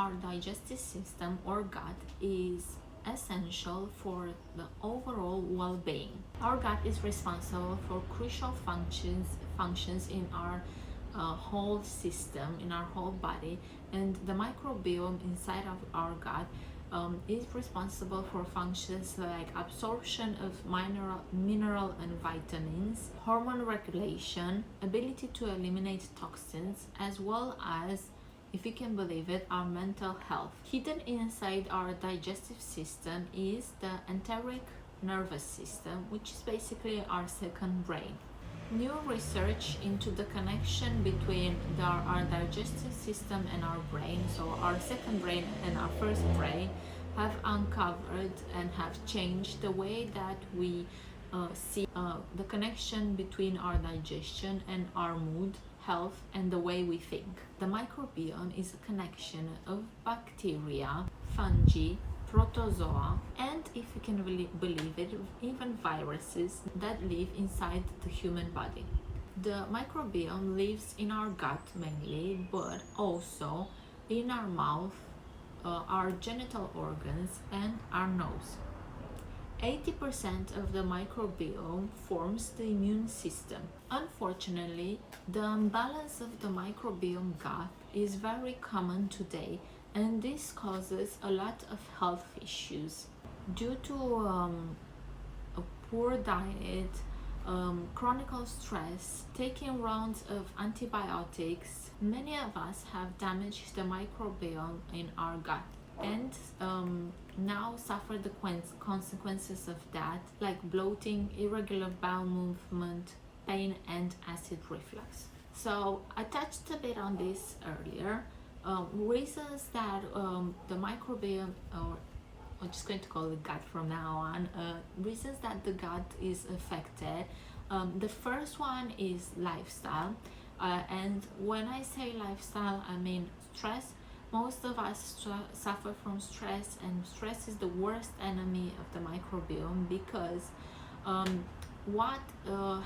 our digestive system or gut is essential for the overall well-being. Our gut is responsible for crucial functions in our whole system, in our whole body, and the microbiome inside of our gut is responsible for functions like absorption of mineral and vitamins, hormone regulation, ability to eliminate toxins, as well as, if you can believe it, our mental health. Hidden inside our digestive system is the enteric nervous system, which is basically our second brain. New research into the connection between our digestive system and our brain, so our second brain and our first brain, have uncovered and have changed the way that we see the connection between our digestion and our mood, health, and the way we think. The microbiome is a connection of bacteria, fungi, protozoa, and, if you can really believe it, even viruses that live inside the human body. The microbiome lives in our gut mainly, but also in our mouth, our genital organs, and our nose. 80% of the microbiome forms the immune system. Unfortunately, the imbalance of the microbiome gut is very common today, and this causes a lot of health issues due to a poor diet, chronic stress, taking rounds of antibiotics. Many of us have damaged the microbiome in our gut and now suffer the consequences of that, like bloating, irregular bowel movement, pain, and acid reflux. So I touched a bit on this earlier. Reasons that the microbiome, or I'm just going to call it gut from now on, reasons that the gut is affected. The first one is lifestyle, and when I say lifestyle, I mean stress. Most of us suffer from stress, and stress is the worst enemy of the microbiome, because what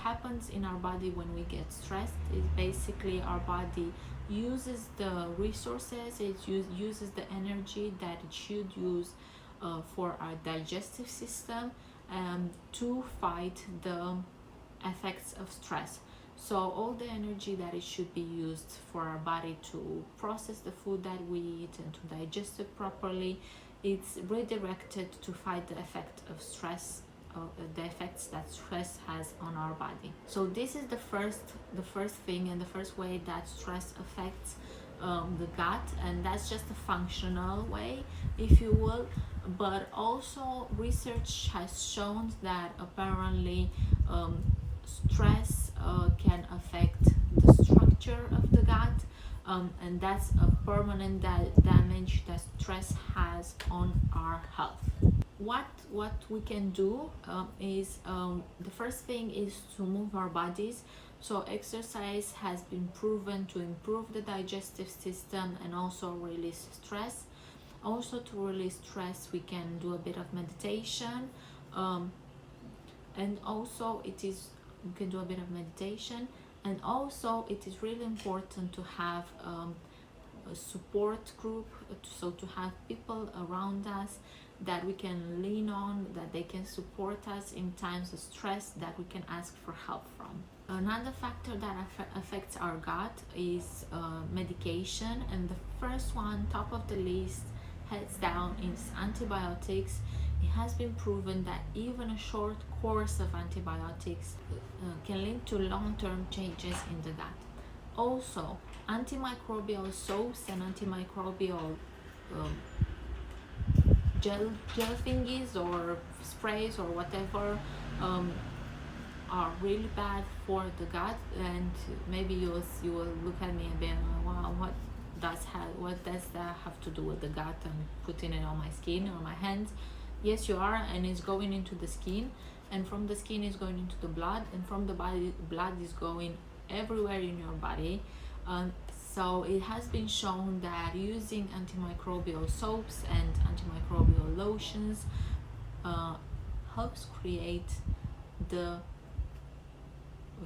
happens in our body when we get stressed is basically our body uses the resources, it uses the energy that it should use for our digestive system to fight the effects of stress. So all the energy that it should be used for our body to process the food that we eat and to digest it properly, it's redirected to fight the effect of stress, the effects that stress has on our body. So this is the first thing and the first way that stress affects the gut, and that's just a functional way, if you will. But also research has shown that apparently stress can affect the structure of the gut, and that's a permanent damage that stress has on our health. What we can do is the first thing is to move our bodies. So exercise has been proven to improve the digestive system and also release stress. Also, to release stress, we can do a bit of meditation, and also we can do a bit of meditation, and also it is really important to have a support group, so to have people around us that we can lean on, that they can support us in times of stress, that we can ask for help from. Another factor that affects our gut is medication, and the first one, top of the list, heads down, is antibiotics. It has been proven that even a short course of antibiotics can lead to long-term changes in the gut. Also, antimicrobial soaps and antimicrobial gel thingies or sprays or whatever are really bad for the gut. And maybe you will look at me and be like, wow, what does that have to do with the gut and putting it on my skin or my hands? Yes, you are, and it's going into the skin, and from the skin is going into the blood, and from the body, blood is going everywhere in your body. So it has been shown that using antimicrobial soaps and antimicrobial lotions helps create the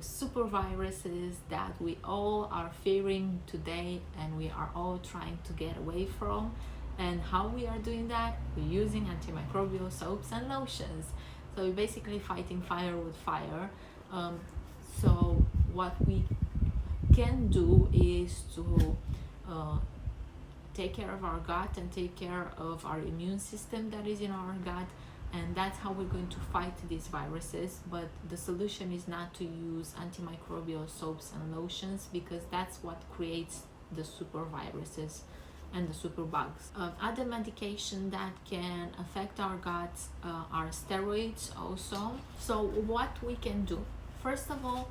super viruses that we all are fearing today and we are all trying to get away from. And how we are doing that? We're using antimicrobial soaps and lotions. So we're basically fighting fire with fire. So what we can do is to take care of our gut and take care of our immune system that is in our gut, and that's how we're going to fight these viruses. But the solution is not to use antimicrobial soaps and lotions, because that's what creates the super viruses and the super bugs. Other medication that can affect our guts are steroids also. So what we can do, first of all,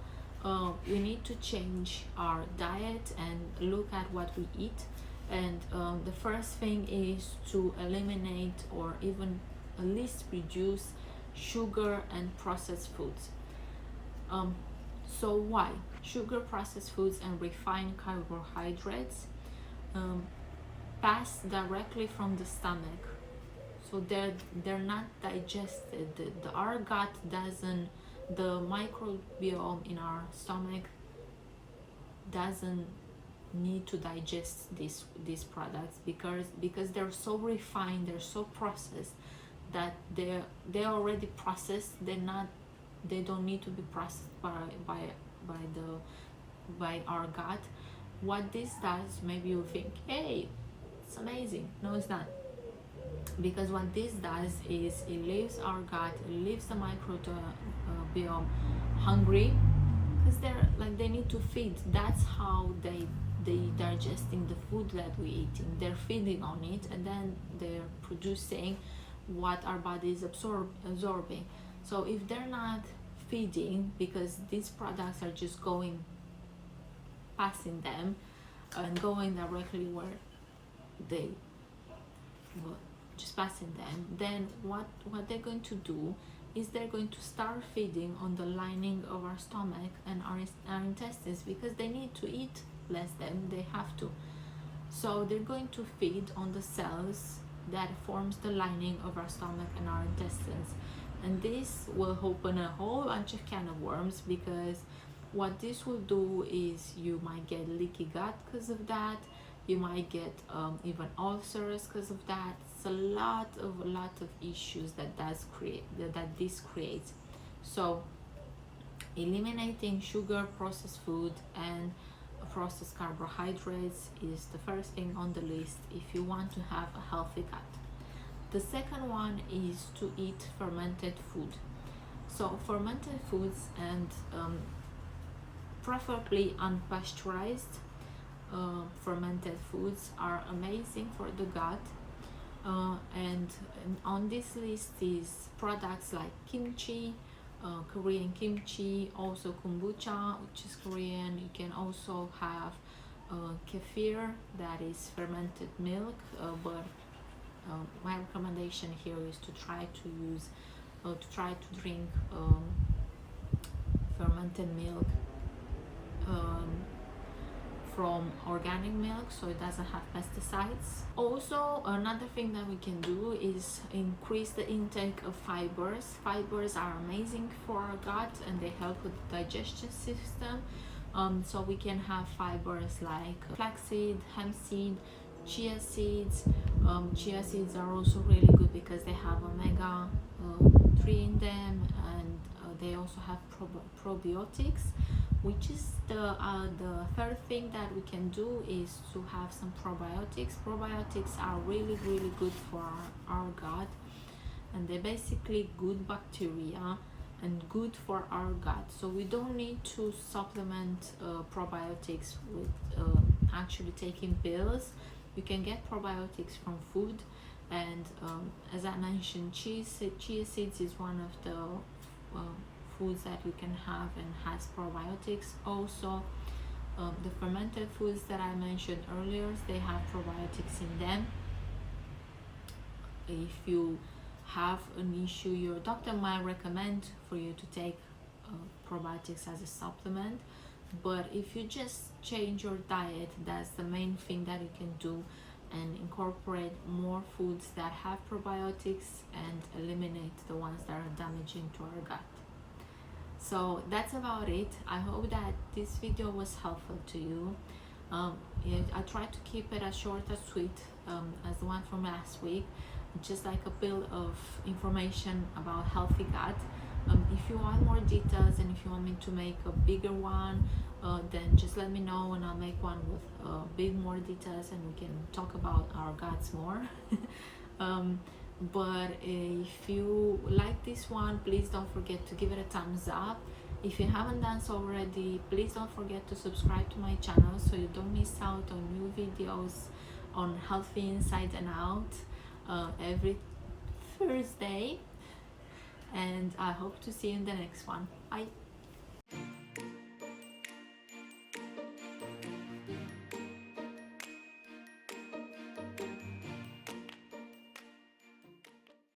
we need to change our diet and look at what we eat. And the first thing is to eliminate or even at least reduce sugar and processed foods. So why? Sugar, processed foods, and refined carbohydrates pass directly from the stomach, so they're not digested. Our gut doesn't, the microbiome in our stomach doesn't need to digest these products, because they're so refined, they're so processed, that they're already processed. They don't need to be processed by our gut. What this does, maybe you think, hey, it's amazing. No, it's not. Because what this does is it leaves our gut, it leaves the microbiome hungry, because they need to feed. That's how they digesting the food that we're eating. They're feeding on it, and then they're producing what our body is absorbing. So if they're not feeding, because these products are just passing them and going directly where they were, just passing them, then what they're going to do is they're going to start feeding on the lining of our stomach and our intestines, because they need to eat less than they have to. So they're going to feed on the cells that forms the lining of our stomach and our intestines. And this will open a whole bunch of can of worms, because what this will do is you might get leaky gut because of that. You might get even ulcers because of that. It's a lot of issues that this creates. So eliminating sugar, processed food, and processed carbohydrates is the first thing on the list if you want to have a healthy gut. The second one is to eat fermented food. So fermented foods, and preferably unpasteurized fermented foods, are amazing for the gut. And on this list is products like kimchi, Korean kimchi, also kombucha, which is Korean. You can also have kefir, that is fermented milk, but my recommendation here is to try to drink fermented milk from organic milk, so it doesn't have pesticides. Also, another thing that we can do is increase the intake of fibers. Fibers are amazing for our gut, and they help with the digestion system. So we can have fibers like flaxseed, hemp seed, chia seeds. Chia seeds are also really good because they have omega 3 in them, and they also have probiotics, which is the third thing that we can do, is to have some probiotics. Probiotics are really good for our gut, and they're basically good bacteria and good for our gut. So we don't need to supplement probiotics with actually taking pills. You can get probiotics from food, and as I mentioned, chia seeds is one of the foods that you can have and has probiotics. Also, the fermented foods that I mentioned earlier, they have probiotics in them. If you have an issue, your doctor might recommend for you to take probiotics as a supplement. But if you just change your diet, that's the main thing that you can do, and incorporate more foods that have probiotics and eliminate the ones that are damaging to our gut. So that's about it. I hope that this video was helpful to you. Yeah, I tried to keep it as short as sweet as the one from last week, just like a bill of information about healthy gut. If you want more details and if you want me to make a bigger one, then just let me know and I'll make one with big more details and we can talk about our guts more. But if you like this one, please don't forget to give it a thumbs up. If you haven't done so already, please don't forget to subscribe to my channel so you don't miss out on new videos on healthy inside and out every Thursday. And I hope to see you in the next one. Bye.